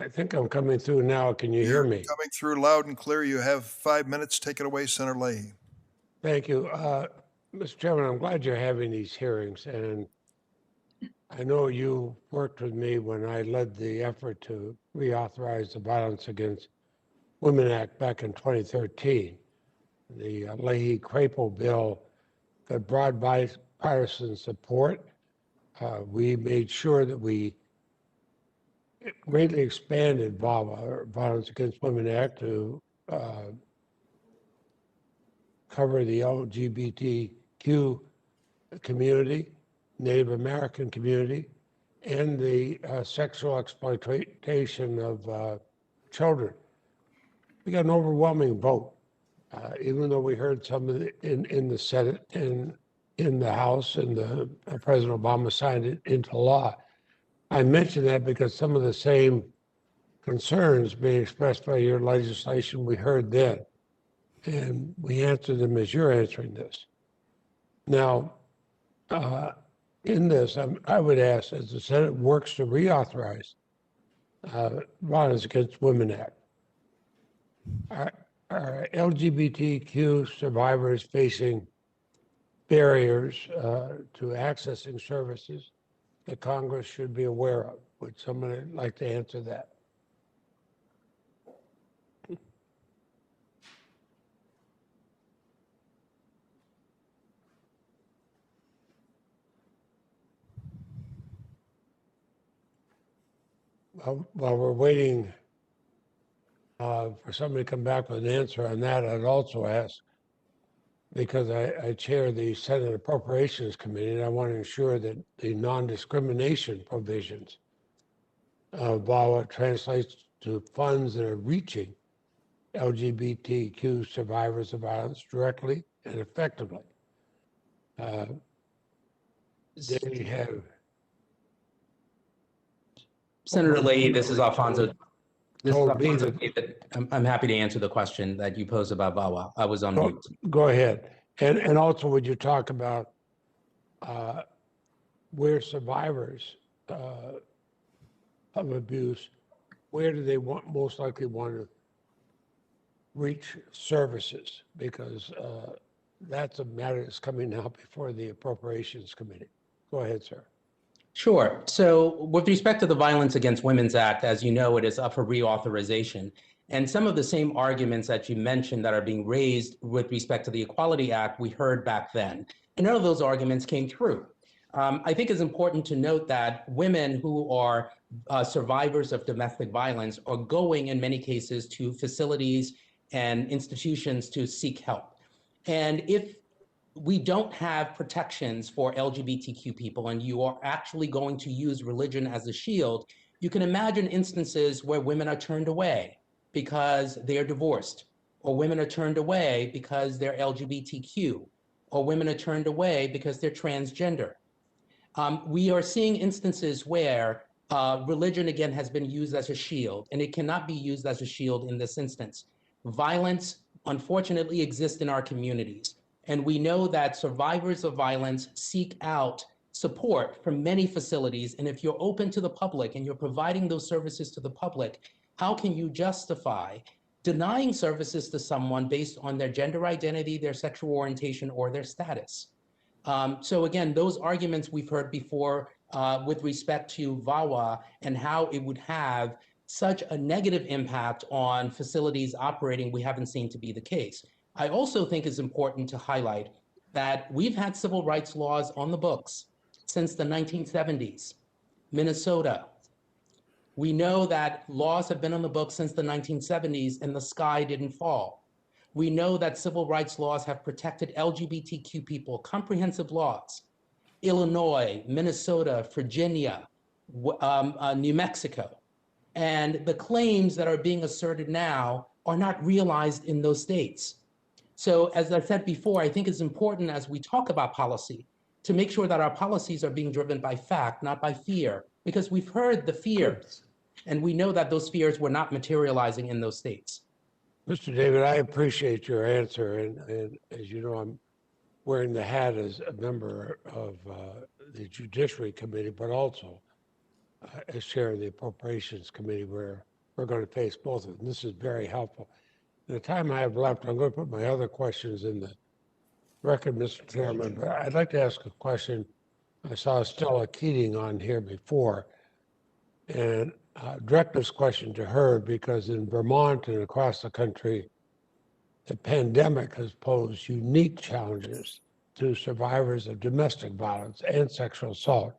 I think I'm coming through now. Can you hear You're me? coming through loud and clear. You have 5 minutes. Take it away, Senator Leahy. Thank you. Mr. Chairman, I'm glad you're having these hearings. And I know you worked with me when I led the effort to reauthorize the Violence Against Women Act back in 2013. The Leahy-Crapo bill got broad bipartisan support. We made sure that we greatly expanded VAWA, or Violence Against Women Act, to cover the LGBTQ community, Native American community, and the sexual exploitation of children. We got an overwhelming vote, even though we heard some of in the Senate and in the House, and President Obama signed it into law. I mention that because some of the same concerns being expressed by your legislation we heard then, and we answered them as you're answering this. Now, in this, I would ask, as the Senate works to reauthorize Violence Against Women Act, are LGBTQ survivors facing barriers to accessing services that Congress should be aware of? Would someone like to answer that? While we're waiting for somebody to come back with an answer on that, I'd also ask, because I chair the Senate Appropriations Committee, and I want to ensure that the non-discrimination provisions of VAWA translates to funds that are reaching LGBTQ survivors of violence directly and effectively. They have. Senator Leahy, this is Alfonso. David. I'm happy to answer the question that you posed about VAWA. I was on mute. Go ahead. And also, would you talk about where survivors of abuse, where do they most likely want to reach services? Because that's a matter that's coming now before the Appropriations Committee. Go ahead, sir. Sure. So with respect to the Violence Against Women's Act, as you know, it is up for reauthorization. And some of the same arguments that you mentioned that are being raised with respect to the Equality Act, we heard back then. And none of those arguments came through. I think it's important to note that women who are survivors of domestic violence are going, in many cases, to facilities and institutions to seek help. And if we don't have protections for LGBTQ people, and you are actually going to use religion as a shield, you can imagine instances where women are turned away because they are divorced, or women are turned away because they're LGBTQ, or women are turned away because they're transgender. We are seeing instances where religion, again, has been used as a shield, and it cannot be used as a shield in this instance. Violence, unfortunately, exists in our communities. And we know that survivors of violence seek out support from many facilities. And if you're open to the public and you're providing those services to the public, how can you justify denying services to someone based on their gender identity, their sexual orientation, or their status? So again, those arguments we've heard before with respect to VAWA and how it would have such a negative impact on facilities operating, we haven't seen to be the case. I also think it's important to highlight that we've had civil rights laws on the books since the 1970s. Minnesota. We know that laws have been on the books since the 1970s and the sky didn't fall. We know that civil rights laws have protected LGBTQ people, comprehensive laws. Illinois, Minnesota, Virginia, New Mexico. And the claims that are being asserted now are not realized in those states. So as I said before, I think it's important as we talk about policy to make sure that our policies are being driven by fact, not by fear, because we've heard the fears, and we know that those fears were not materializing in those states. Mr. David, I appreciate your answer. And as you know, I'm wearing the hat as a member of the Judiciary Committee, but also as chair of the Appropriations Committee, where we're going to face both of them. This is very helpful. In the time I have left, I'm going to put my other questions in the record, Mr. Chairman, but I'd like to ask a question. I saw Stella Keating on here before, and direct this question to her because in Vermont and across the country, the pandemic has posed unique challenges to survivors of domestic violence and sexual assault.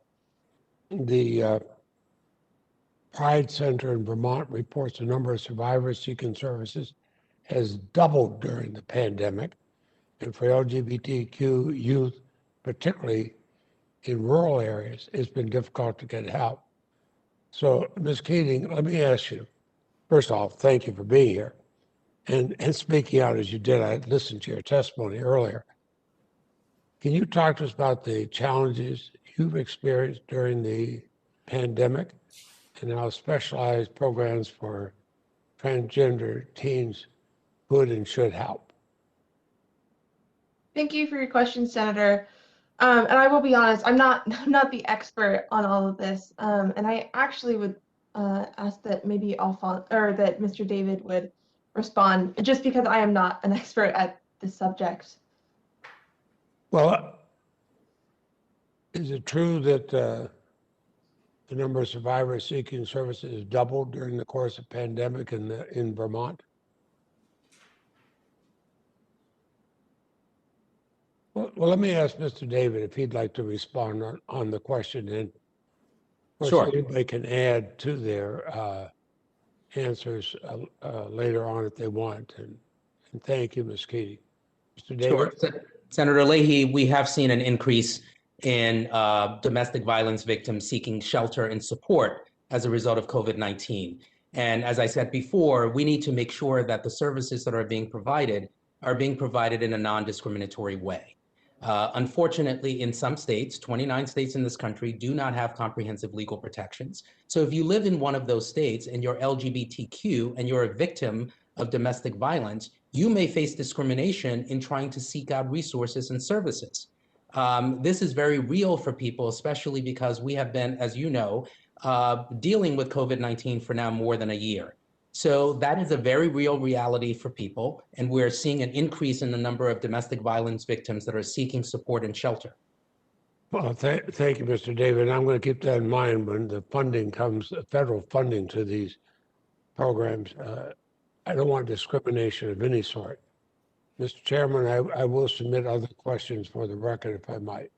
The Pride Center in Vermont reports the number of survivors seeking services has doubled during the pandemic. And for LGBTQ youth, particularly in rural areas, it's been difficult to get help. So, Ms. Keating, let me ask you, first of all, thank you for being here. And speaking out as you did, I listened to your testimony earlier. Can you talk to us about the challenges you've experienced during the pandemic and how specialized programs for transgender teens could and should help? Thank you for your question, Senator. And I will be honest, I'm not the expert on all of this. And I actually would ask that maybe that Mr. David would respond, just because I am not an expert at this subject. Well, is it true that the number of survivors seeking services doubled during the course of pandemic in Vermont? Well, let me ask Mr. David if he'd like to respond on the question, and of course, anybody can add to their answers later on if they want. And thank you, Ms. Keating. Mr. David? Sure. Senator Leahy, we have seen an increase in domestic violence victims seeking shelter and support as a result of COVID-19. And as I said before, we need to make sure that the services that are being provided in a non-discriminatory way. Unfortunately, in some states, 29 states in this country do not have comprehensive legal protections. So if you live in one of those states and you're LGBTQ and you're a victim of domestic violence, you may face discrimination in trying to seek out resources and services. This is very real for people, especially because we have been, as you know, dealing with COVID-19 for now more than a year. So that is a very real reality for people, and we're seeing an increase in the number of domestic violence victims that are seeking support and shelter. Well, thank you, Mr. David. I'm going to keep that in mind when the funding comes, federal funding to these programs. I don't want discrimination of any sort. Mr. Chairman, I will submit other questions for the record if I might.